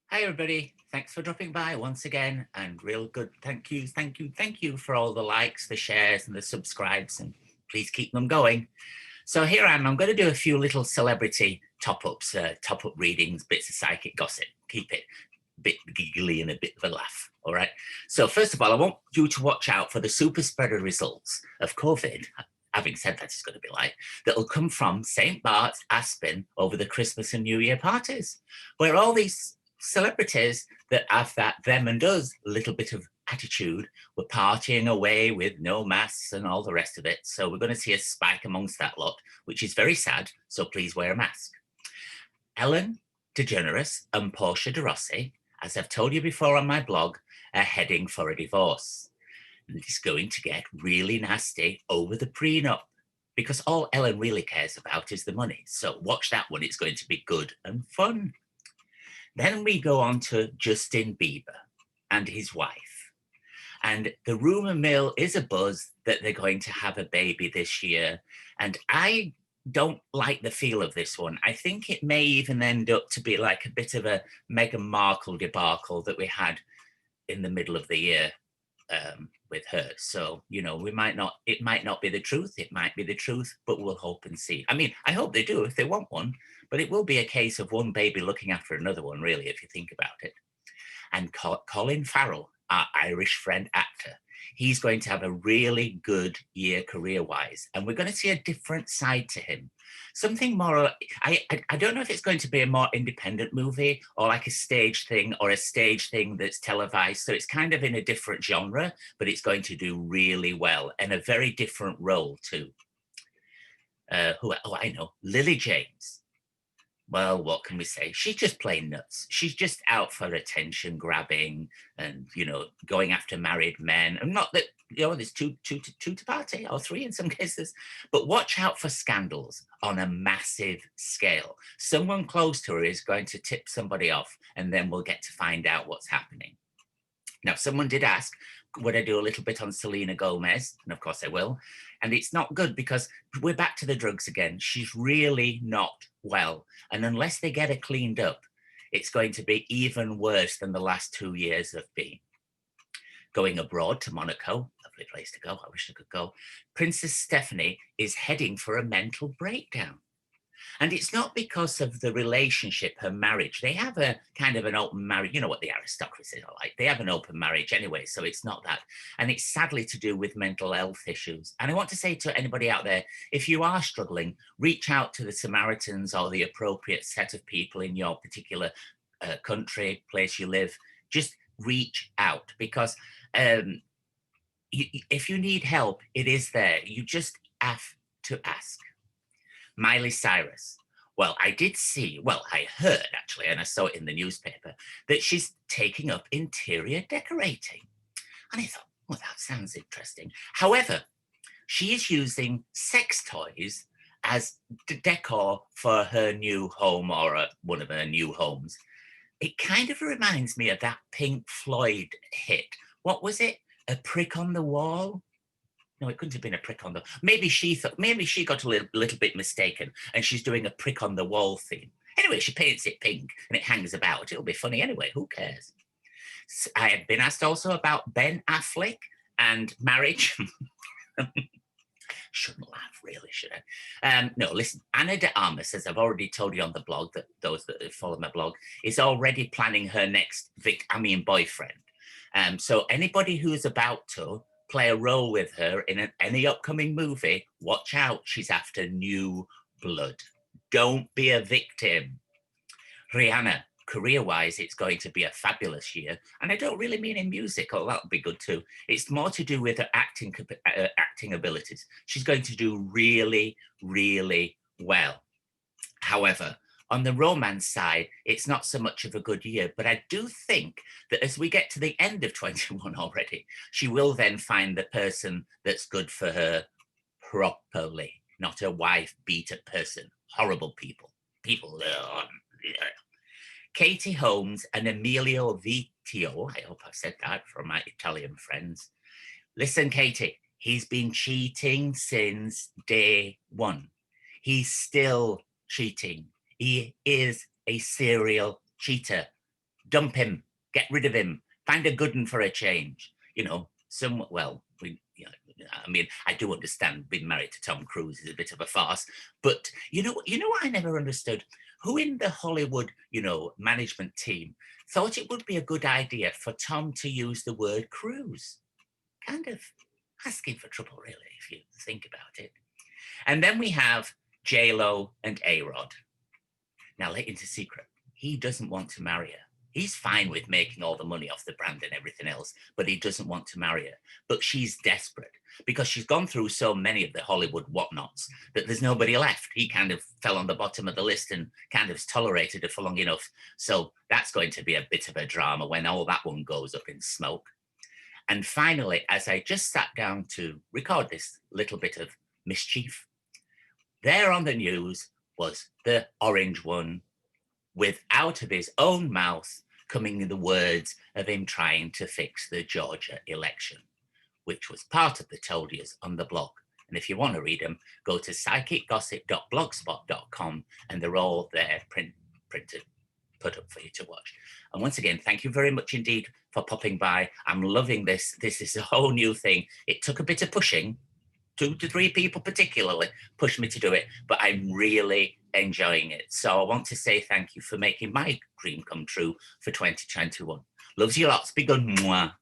Hi, everybody. Thanks for dropping by once again. And real good thank you for all the likes, the shares, and the subscribes. And please keep them going. So here I am. I'm going to do a few little celebrity top-ups, top-up readings, bits of psychic gossip. Keep it a bit giggly and a bit of a laugh. All right. So first of all, I want you to watch out for the super spreader results of COVID. Having said that, it's going to be like that'll come from St. Bart's, Aspen, over the Christmas and New Year parties, where all these celebrities that have that them and us little bit of attitude were partying away with no masks and all the rest of it. So we're going to see a spike amongst that lot, which is very sad. So please wear a mask. Ellen DeGeneres and Porsche de Rossi, as I've told you before on my blog, are heading for a divorce. And it's going to get really nasty over the prenup because all Ellen really cares about is the money. So watch that one. It's going to be good and fun. Then we go on to Justin Bieber and his wife. And the rumor mill is a buzz that they're going to have a baby this year. And I don't like the feel of this one. I think it may even end up to be like a bit of a Meghan Markle debacle that we had in the middle of the year with her. So, it might not be the truth. It might be the truth, but we'll hope and see. I mean, I hope they do if they want one, but it will be a case of one baby looking after another one, really, if you think about it. And Colin Farrell, our Irish friend actor, he's going to have a really good year career-wise, and we're going to see a different side to him. Something more, I don't know if it's going to be a more independent movie or like a stage thing or a stage thing that's televised. So it's kind of in a different genre, but it's going to do really well and a very different role too. I know, Lily James. Well, what can we say? She's just plain nuts. She's just out for attention grabbing and, going after married men. And not that, there's two to party or three in some cases, but watch out for scandals on a massive scale. Someone close to her is going to tip somebody off and then we'll get to find out what's happening. Now, someone did ask, would I do a little bit on Selena Gomez? And of course I will. And it's not good because we're back to the drugs again. She's really not well. And unless they get her cleaned up, it's going to be even worse than the last 2 years have been. Going abroad to Monaco, lovely place to go. I wish I could go. Princess Stephanie is heading for a mental breakdown. And it's not because of the relationship, her marriage. They have a kind of an open marriage. You know what the aristocracy are like. They have an open marriage anyway, so it's not that. And it's sadly to do with mental health issues. And I want to say to anybody out there, if you are struggling, reach out to the Samaritans or the appropriate set of people in your particular country, place you live. Just reach out because if you need help, it is there. You just have to ask. Miley Cyrus. Well, I heard actually, and I saw it in the newspaper, that she's taking up interior decorating. And I thought, well, that sounds interesting. However, she is using sex toys as decor for her new home or one of her new homes. It kind of reminds me of that Pink Floyd hit. What was it? A Prick on the Wall? No, it couldn't have been a prick on the. Maybe she got a little bit mistaken, and she's doing a prick on the wall theme. Anyway, she paints it pink and it hangs about. It'll be funny anyway. Who cares? I have been asked also about Ben Affleck and marriage. Shouldn't laugh, really, should I? No, listen. Anna de Armas, as I've already told you on the blog, that those that follow my blog, is already planning her next boyfriend. So anybody who's about to play a role with her in any upcoming movie, watch out. She's after new blood. Don't be a victim. Rihanna, career-wise, it's going to be a fabulous year. And I don't really mean in music, although that'll be good too. It's more to do with her acting abilities. She's going to do really, really well. However, on the romance side, it's not so much of a good year, but I do think that as we get to the end of 21 already, she will then find the person that's good for her properly, not a wife beater person. Horrible people. Katie Holmes and Emilio Vitio, I hope I've said that for my Italian friends. Listen, Katie, he's been cheating since day one. He's still cheating. He is a serial cheater. dump him, get rid of him, find a good one for a change. I mean, I do understand being married to Tom Cruise is a bit of a farce, but what I never understood? Who in the Hollywood, management team thought it would be a good idea for Tom to use the word cruise? Kind of asking for trouble, really, if you think about it. And then we have J-Lo and A-Rod. Now, let into secret, he doesn't want to marry her. He's fine with making all the money off the brand and everything else, but he doesn't want to marry her. But she's desperate because she's gone through so many of the Hollywood whatnots that there's nobody left. He kind of fell on the bottom of the list and kind of tolerated her for long enough. So that's going to be a bit of a drama when all that one goes up in smoke. And finally, as I just sat down to record this little bit of mischief, there on the news was the orange one with out of his own mouth coming in the words of him trying to fix the Georgia election, which was part of the told yous on the blog. And if you want to read them, go to psychicgossip.blogspot.com and they're all there printed, put up for you to watch. And once again, thank you very much indeed for popping by. I'm loving this. This is a whole new thing. It took a bit of pushing. 2 to 3 people particularly pushed me to do it, but I'm really enjoying it. So I want to say thank you for making my dream come true for 2021. Loves you lots. Be good. Mwah.